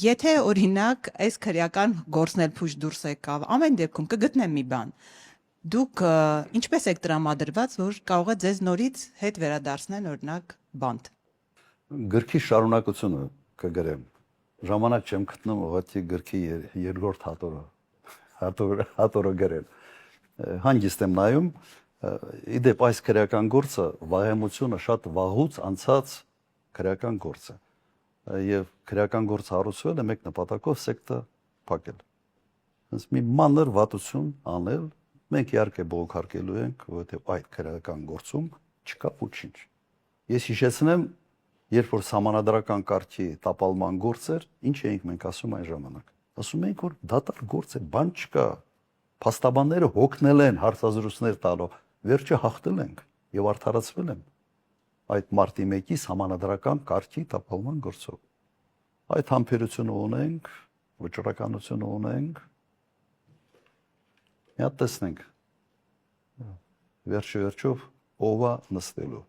Եթե օրինակ այս քրեական գործն էլ փուշ դուրս եկավ, ամեն դեպքում կգտնեմ մի բան։ Դուք ինչպես եք տրամադրված, որ կարող է ձեզ նորից հետ վերադարձնել օրինակ բանտ։ Գրքի շարունակությունը կգրեմ։ Ժամանակ չեմ գտնում ուղղակի գրքի երկրորդ հատորը գրել։ Հանգիստ եմ նայում, իդեպ այս քրեական գործը վահեմությունը շատ վաղուց անցած քրեական գործ է։ Եվ քրեական գործ հարուցվել է մեկ նպատակով սեկտը փակել։ Հենց մի մանր վատություն անել, մենք իհարկե բողոքարկելու ենք, որովհետև այդ քրեական գործում չկա ոչինչ։ Ես հիշեցնեմ, երբ որ համանadrական կարգի տապալման գործ էր, ինչ էինք մենք ասում այն ժամանակ։ Ասում էինք, որ դատարկ գործ է, բան չկա։ Փաստաբանները հոգնել են հարցազրույցներ տալով, վերջը հաղթել ենք եւ արդարացվել են այդ մարտի 1-ի համանadrական կարգի տապալման գործով։ Այդ համբերությունը ունենք, վճռականությունը ունենք։ Մի հատ տեսնենք։ Վերջով ով է նստելու։